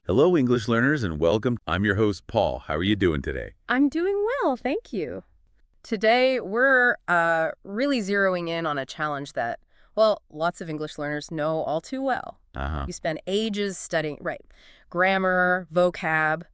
Hello, English learners, and welcome. I'm your host, Paul. How are you doing today? I'm doing well, thank you. Today, we're really zeroing in on a challenge that, well, lots of English learners know all too well. Uh-huh. You spend ages studying, right, grammar, vocab,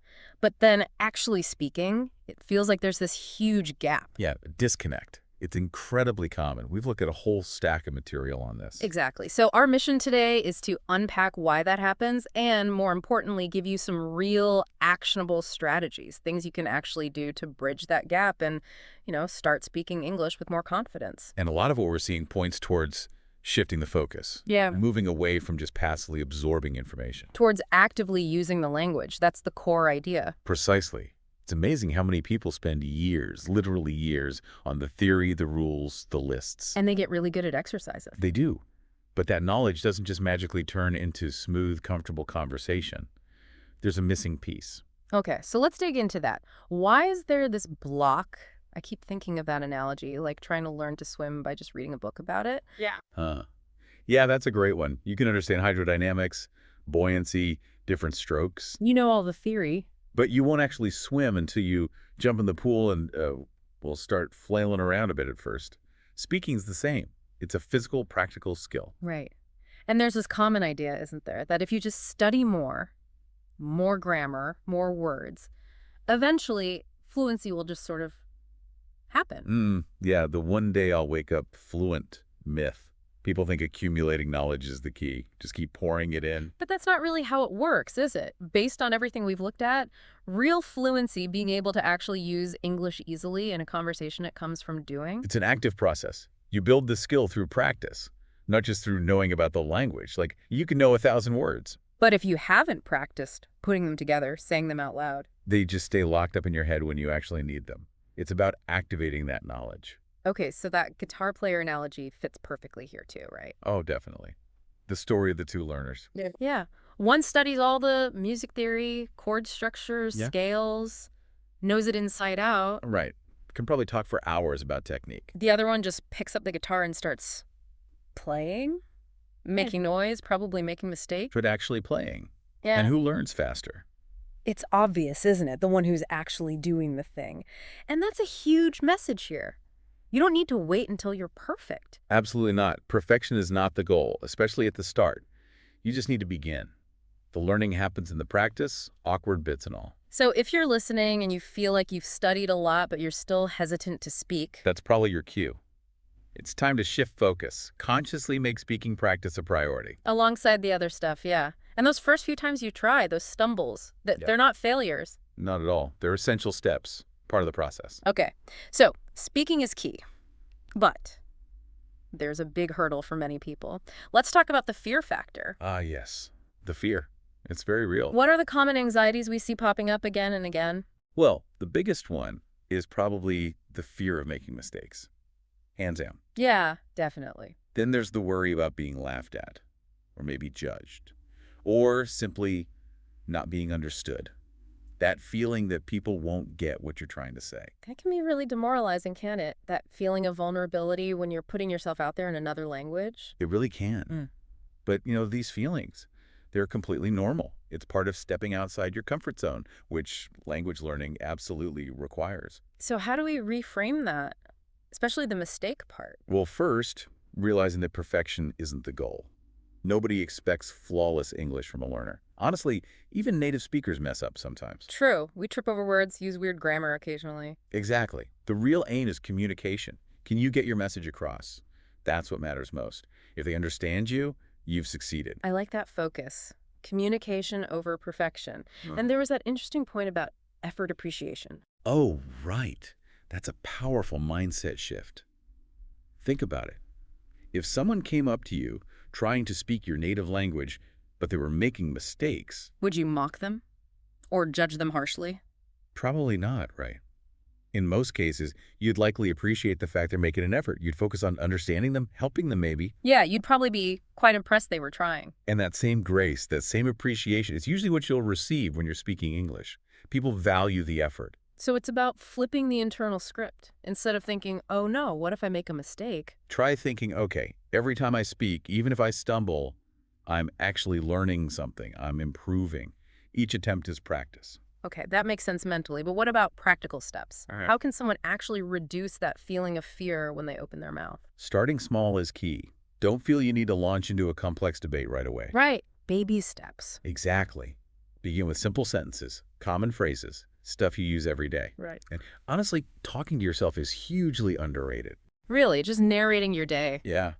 but then actually speaking, it feels like there's this huge gap. Yeah, disconnect. It's incredibly common. We've looked at a whole stack of material on this. Exactly. So our mission today is to unpack why that happens and, more importantly, give you some real actionable strategies, things you can actually do to bridge that gap and, start speaking English with more confidence. And a lot of what we're seeing points towards shifting the focus, Yeah. moving away from just passively absorbing information. Towards actively using the language. That's the core idea. Precisely. It's amazing how many people spend years, literally years, on the theory, the rules, the lists. And they get really good at exercising. They do. But that knowledge doesn't just magically turn into smooth, comfortable conversation. There's a missing piece. Okay, so let's dig into that. Why is there this block? I keep thinking of that analogy, like trying to learn to swim by just reading a book about it. Yeah. Huh. Yeah, that's a great one. You can understand hydrodynamics, buoyancy, different strokes, You know all the theory. but you won't actually swim until you jump in the pool and will start flailing around a bit at first. Speaking's the same. It's a physical, practical skill. Right. And there's this common idea, isn't there, that if you just study more grammar, more words, eventually fluency will just sort of happen. Yeah, the one day I'll wake up fluent myth. People think accumulating knowledge is the key. Just keep pouring it in. But that's not really how it works, is it? Based on everything we've looked at, real fluency, being able to actually use English easily in a conversation, it comes from doing. It's an active process. You build the skill through practice, not just through knowing about the language. Like, you can know 1,000 words. But if you haven't practiced putting them together, saying them out loud. They just stay locked up in your head when you actually need them. It's about activating that knowledge. Okay, so that guitar player analogy fits perfectly here too, right? Oh, definitely. The story of the two learners. Yeah. One studies all the music theory, chord structures, Yeah. scales, knows it inside out. Right. Can probably talk for hours about technique. The other one just picks up the guitar and starts playing, making noise, probably making mistakes. But actually playing. Yeah. And who learns faster? It's obvious, isn't it? The one who's actually doing the thing. And that's a huge message here. You don't need to wait until you're perfect. Absolutely not. Perfection is not the goal, especially at the start. You just need to begin. The learning happens in the practice, awkward bits and all. So if you're listening and you feel like you've studied a lot, but you're still hesitant to speak, That's probably your cue. It's time to shift focus. Consciously make speaking practice a priority. alongside the other stuff, yeah. And those first few times you try, those stumbles, Yeah. they're not failures. Not at all. They're essential steps, part of the process. Okay, so speaking is key, but there's a big hurdle for many people. Let's talk about the fear factor. Ah, yes. The fear. It's very real. What are the common anxieties we see popping up again and again? Well, the biggest one is probably the fear of making mistakes. Hands down. Yeah, definitely. Then there's the worry about being laughed at, or maybe judged, or simply not being understood. That feeling that people won't get what you're trying to say. That can be really demoralizing, can't it? That feeling of vulnerability when you're putting yourself out there in another language. It really can. Mm. But, these feelings, they're completely normal. It's part of stepping outside your comfort zone, which language learning absolutely requires. So how do we reframe that? Especially the mistake part. Well, first, realizing that perfection isn't the goal. Nobody expects flawless English from a learner. Honestly, even native speakers mess up sometimes. True. We trip over words, use weird grammar occasionally. Exactly. The real aim is communication. Can you get your message across? That's what matters most. If they understand you, you've succeeded. I like that focus. Communication over perfection. Huh. And there was that interesting point about effort appreciation. Oh, right. That's a powerful mindset shift. Think about it. If someone came up to you trying to speak your native language, but they were making mistakes, Would you mock them? Or judge them harshly? probably not, right? In most cases, you'd likely appreciate the fact they're making an effort. You'd focus on understanding them, helping them maybe, Yeah, you'd probably be quite impressed they were trying. and that same grace, that same appreciation, is usually what you'll receive when you're speaking English. People value the effort. So it's about flipping the internal script. Instead of thinking, oh no, what if I make a mistake? Try thinking, okay, every time I speak, even if I stumble, I'm actually learning something. I'm improving. Each attempt is practice. Okay, that makes sense mentally, but what about practical steps? All right. How can someone actually reduce that feeling of fear when they open their mouth? Starting small is key. Don't feel you need to launch into a complex debate right away. Right. Baby steps. Exactly. Begin with simple sentences, common phrases, stuff you use every day. Right. And honestly, talking to yourself is hugely underrated. Really, just narrating your day. Yeah.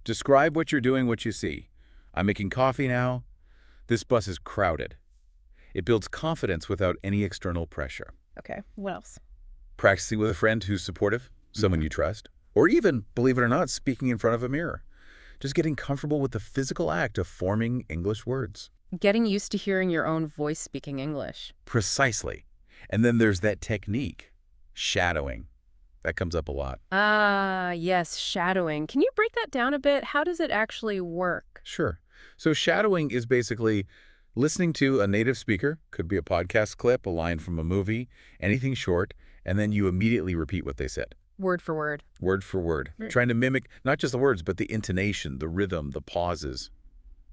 Describe what you're doing, what you see. I'm making coffee now. This bus is crowded. It builds confidence without any external pressure. Okay, what else? Practicing with a friend who's supportive, someone you trust, or even, believe it or not, speaking in front of a mirror. Just getting comfortable with the physical act of forming English words. Getting used to hearing your own voice speaking English. Precisely. And then there's that technique, shadowing. That comes up a lot. Ah, yes, shadowing. Can you break that down a bit? How does it actually work? Sure. So shadowing is basically listening to a native speaker, could be a podcast clip, a line from a movie, anything short, and then you immediately repeat what they said. Word for word. Word for word. Right. Trying to mimic not just the words, but the intonation, the rhythm, the pauses,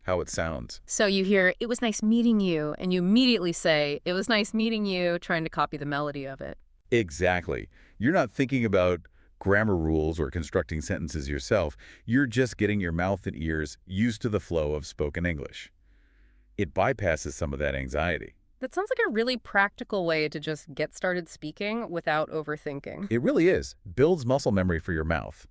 how it sounds. So you hear, "It was nice meeting you," and you immediately say, "It was nice meeting you," trying to copy the melody of it. Exactly. You're not thinking about grammar rules or constructing sentences yourself. You're just getting your mouth and ears used to the flow of spoken English. It bypasses some of that anxiety. That sounds like a really practical way to just get started speaking without overthinking. It really is. Builds muscle memory for your mouth.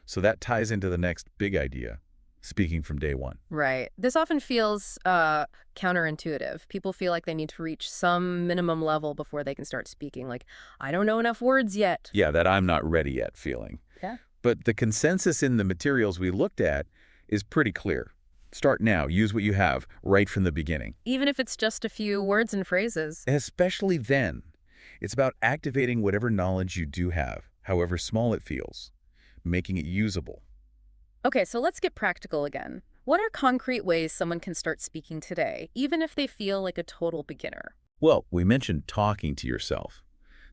So that ties into the next big idea, speaking from day one. Right. This often feels counterintuitive. People feel like they need to reach some minimum level before they can start speaking. Like, I don't know enough words yet. Yeah, that I'm not ready yet feeling. Yeah. But the consensus in the materials we looked at is pretty clear. Start now. Use what you have right from the beginning. Even if it's just a few words and phrases. And especially then, it's about activating whatever knowledge you do have, however small it feels, making it usable. Okay, so let's get practical again. What are concrete ways someone can start speaking today, even if they feel like a total beginner? Well, we mentioned talking to yourself.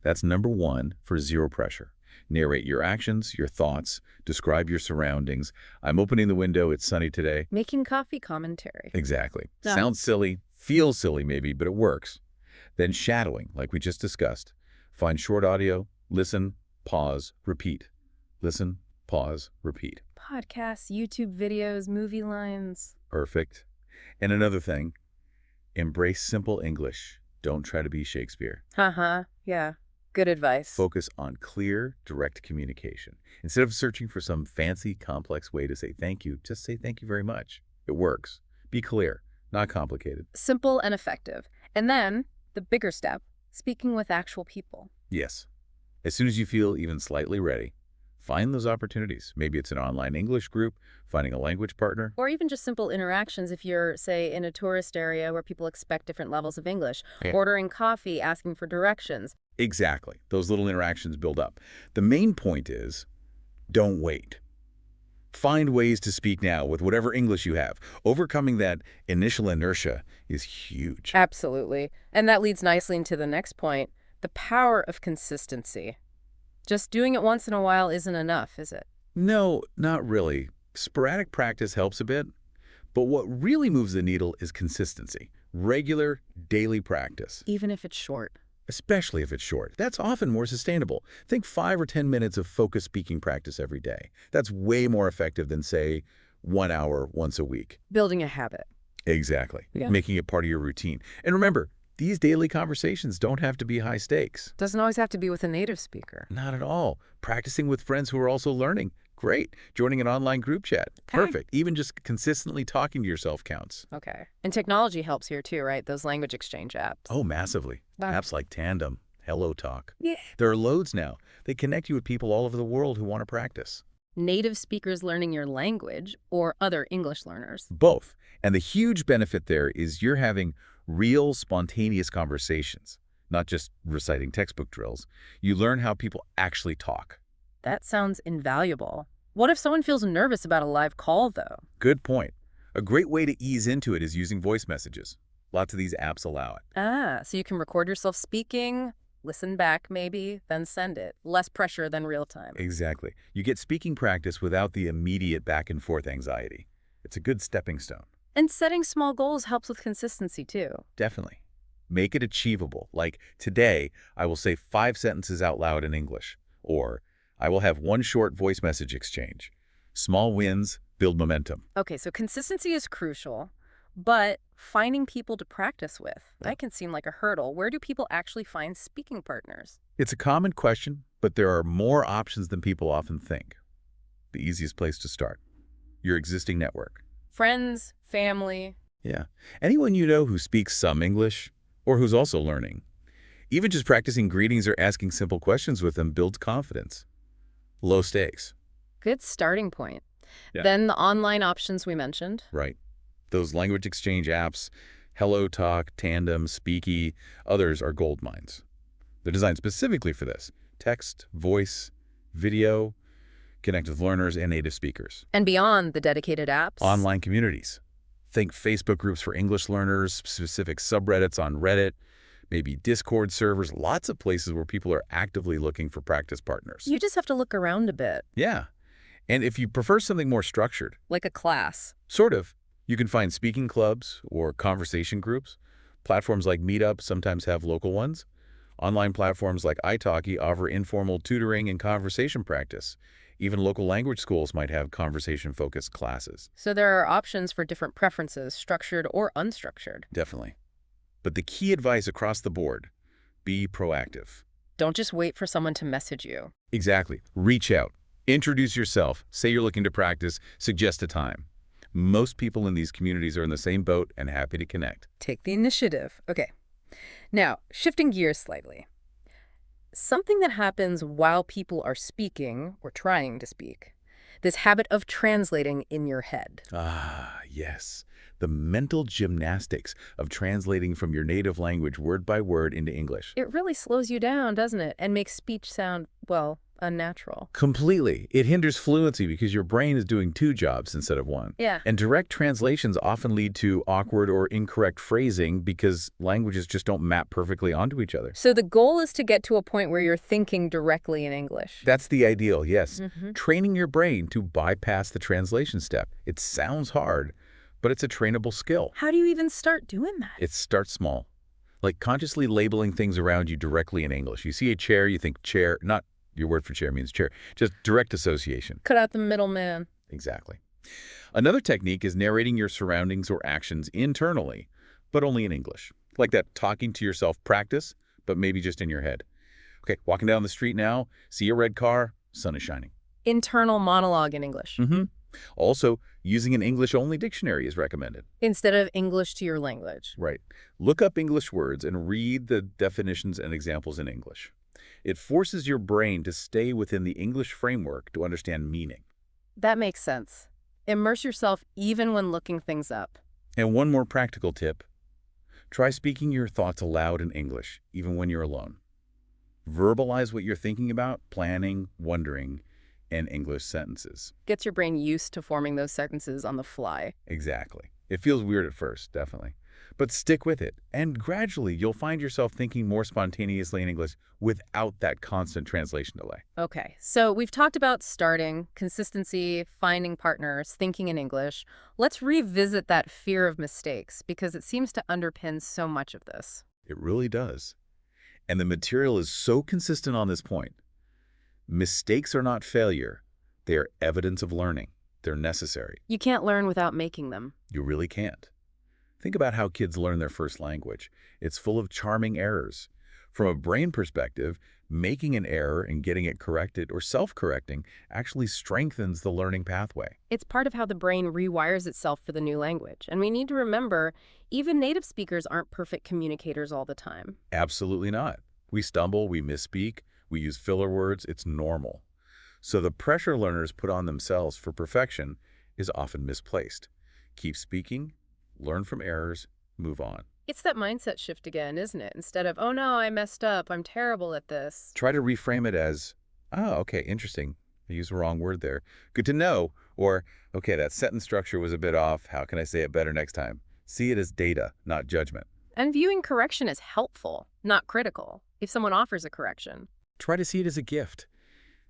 That's number one for zero pressure. Narrate your actions, your thoughts, describe your surroundings. I'm opening the window, it's sunny today. Making coffee commentary. Exactly. No. Sounds silly, feels silly maybe, but it works. Then shadowing, like we just discussed. Find short audio, listen, pause, repeat. Listen, pause, repeat. Podcasts, YouTube videos, movie lines. Perfect. And another thing, embrace simple English. Don't try to be Shakespeare. Yeah. Good advice. Focus on clear, direct communication. Instead of searching for some fancy, complex way to say thank you, just say thank you very much. It works. Be clear, not complicated. Simple and effective. And then, the bigger step, speaking with actual people. Yes. As soon as you feel even slightly ready, find those opportunities. Maybe it's an online English group, finding a language partner. Or even just simple interactions if you're, say, in a tourist area where people expect different levels of English. Yeah. Ordering coffee, asking for directions. Exactly. Those little interactions build up. The main point is, don't wait. Find ways to speak now with whatever English you have. Overcoming that initial inertia is huge. Absolutely. And that leads nicely into the next point, the power of consistency. Just doing it once in a while isn't enough, is it? No, not really. Sporadic practice helps a bit, but what really moves the needle is consistency. Regular, daily practice. Even if it's short. Especially if it's short. That's often more sustainable. Think 5 or 10 minutes of focused speaking practice every day. That's way more effective than, say, 1 hour once a week. Building a habit. Exactly. Yeah. Making it part of your routine. And remember, these daily conversations don't have to be high stakes. Doesn't always have to be with a native speaker. Not at all. Practicing with friends who are also learning. Great. Joining an online group chat. Perfect. Even just consistently talking to yourself counts. Okay. And technology helps here too, right? Those language exchange apps. Oh, massively. Wow. Apps like Tandem, HelloTalk. Yeah. There are loads now. They connect you with people all over the world who want to practice. Native speakers learning your language or other English learners. Both. And the huge benefit there is you're having real, spontaneous conversations, not just reciting textbook drills. You learn how people actually talk. That sounds invaluable. What if someone feels nervous about a live call, though? Good point. A great way to ease into it is using voice messages. Lots of these apps allow it. Ah, so you can record yourself speaking, listen back maybe, then send it. Less pressure than real time. Exactly. You get speaking practice without the immediate back and forth anxiety. It's a good stepping stone. And setting small goals helps with consistency too. Definitely. Make it achievable. Like, today, I will say 5 sentences out loud in English. Or, I will have one short voice message exchange. Small wins build momentum. Okay, so consistency is crucial, but finding people to practice with, that can seem like a hurdle. Where do people actually find speaking partners? It's a common question, but there are more options than people often think. The easiest place to start: your existing network. Friends, family. Yeah. Anyone you know who speaks some English or who's also learning. Even just practicing greetings or asking simple questions with them builds confidence. Low stakes. Good starting point. Yeah. Then the online options we mentioned. Right. Those language exchange apps, HelloTalk, Tandem, Speaky, others are gold mines. They're designed specifically for this: text, voice, video, connect with learners and native speakers. And beyond the dedicated apps. Online communities. Think Facebook groups for English learners, specific subreddits on Reddit, maybe Discord servers, lots of places where people are actively looking for practice partners. You just have to look around a bit. Yeah. And if you prefer something more structured, Like a class. sort of, you can find speaking clubs or conversation groups. Platforms like Meetup sometimes have local ones. Online platforms like italki offer informal tutoring and conversation practice. Even local language schools might have conversation-focused classes. So there are options for different preferences, structured or unstructured. Definitely. But the key advice across the board: be proactive. Don't just wait for someone to message you. Exactly. Reach out. Introduce yourself. Say you're looking to practice. Suggest a time. Most people in these communities are in the same boat and happy to connect. Take the initiative. Okay. Now, shifting gears slightly. Something that happens while people are speaking or trying to speak. This habit of translating in your head. Ah, yes. The mental gymnastics of translating from your native language word by word into English. It really slows you down, doesn't it? And makes speech sound, well, unnatural. Completely. It hinders fluency because your brain is doing 2 jobs instead of 1. Yeah. And direct translations often lead to awkward or incorrect phrasing because languages just don't map perfectly onto each other. So the goal is to get to a point where you're thinking directly in English. That's the ideal, yes. Mhm. Training your brain to bypass the translation step. It sounds hard, but it's a trainable skill. How do you even start doing that? It starts small, like consciously labeling things around you directly in English. You see a chair, you think chair, not your word for chair means chair, just direct association. Cut out the middleman. Exactly. Another technique is narrating your surroundings or actions internally, but only in English. Like that talking to yourself practice, but maybe just in your head. Okay, walking down the street now, see a red car, sun is shining. Internal monologue in English. Also, using an English-only dictionary is recommended. Instead of English to your language. Right. Look up English words and read the definitions and examples in English. It forces your brain to stay within the English framework to understand meaning. That makes sense. Immerse yourself even when looking things up. And one more practical tip: try speaking your thoughts aloud in English, even when you're alone. Verbalize what you're thinking about, planning, wondering, and English sentences. Gets your brain used to forming those sentences on the fly. Exactly. It feels weird at first, definitely. But stick with it, and gradually you'll find yourself thinking more spontaneously in English without that constant translation delay. Okay, so we've talked about starting, consistency, finding partners, thinking in English. Let's revisit that fear of mistakes because it seems to underpin so much of this. It really does. And the material is so consistent on this point. Mistakes are not failure. They are evidence of learning. They're necessary. You can't learn without making them. You really can't. Think about how kids learn their first language. It's full of charming errors. From a brain perspective, making an error and getting it corrected or self-correcting actually strengthens the learning pathway. It's part of how the brain rewires itself for the new language. And we need to remember, even native speakers aren't perfect communicators all the time. Absolutely not. We stumble, we misspeak, we use filler words. It's normal. So the pressure learners put on themselves for perfection is often misplaced. Keep speaking, learn from errors, move on. It's that mindset shift again, isn't it? Instead of, oh no, I messed up, I'm terrible at this. Try to reframe it as, oh, okay, interesting. I used the wrong word there. Good to know. Or, okay, that sentence structure was a bit off. How can I say it better next time? See it as data, not judgment. And viewing correction as helpful, not critical, if someone offers a correction. Try to see it as a gift.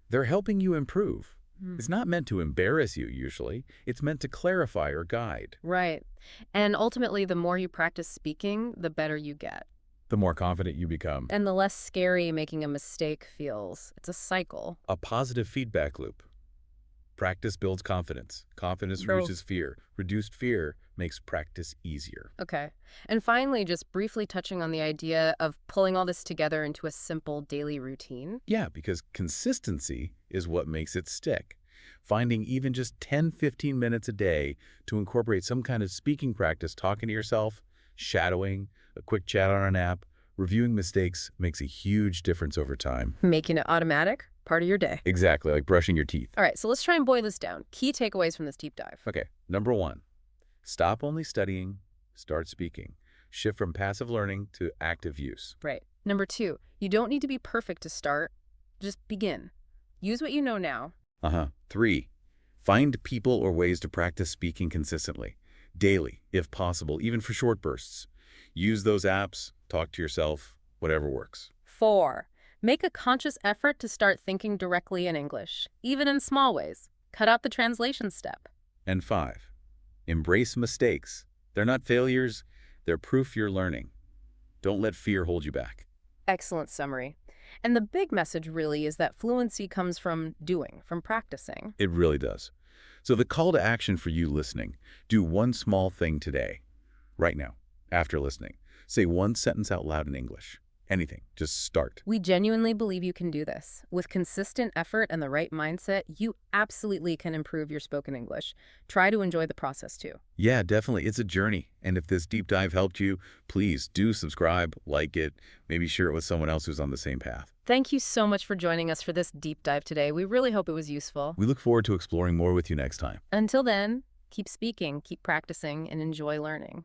They're helping you improve, Hmm. It's not meant to embarrass you, usually. It's meant to clarify or guide. Right. And ultimately, the more you practice speaking, the better you get. The more confident you become. And the less scary making a mistake feels. It's a cycle. A positive feedback loop. Practice builds confidence. Confidence No. reduces fear. Reduced fear makes practice easier. Okay. And finally, just briefly touching on the idea of pulling all this together into a simple daily routine. Yeah, because consistency is what makes it stick. Finding even just 10–15 minutes a day to incorporate some kind of speaking practice, talking to yourself, shadowing, a quick chat on an app, reviewing mistakes makes a huge difference over time. Making it automatic, part of your day. Exactly, like brushing your teeth. All right, so let's try and boil this down. Key takeaways from this deep dive. Okay, number 1, stop only studying, start speaking. Shift from passive learning to active use. Right. Number 2, you don't need to be perfect to start. Just begin. Use what you know now. 3, find people or ways to practice speaking consistently, daily, if possible, even for short bursts. Use those apps, talk to yourself, whatever works. 4, make a conscious effort to start thinking directly in English, even in small ways. Cut out the translation step. And 5, embrace mistakes. They're not failures, they're proof you're learning. Don't let fear hold you back. Excellent summary. And the big message really is that fluency comes from doing, from practicing. It really does. So the call to action for you listening, do one small thing today, right now, after listening. Say one sentence out loud in English. Anything, just start. We genuinely believe you can do this. With consistent effort and the right mindset, you absolutely can improve your spoken English. Try to enjoy the process too. Yeah, definitely. It's a journey. And if this deep dive helped you, please do subscribe, like it, maybe share it with someone else who's on the same path. Thank you so much for joining us for this deep dive today. We really hope it was useful. We look forward to exploring more with you next time. Until then, keep speaking, keep practicing, and enjoy learning.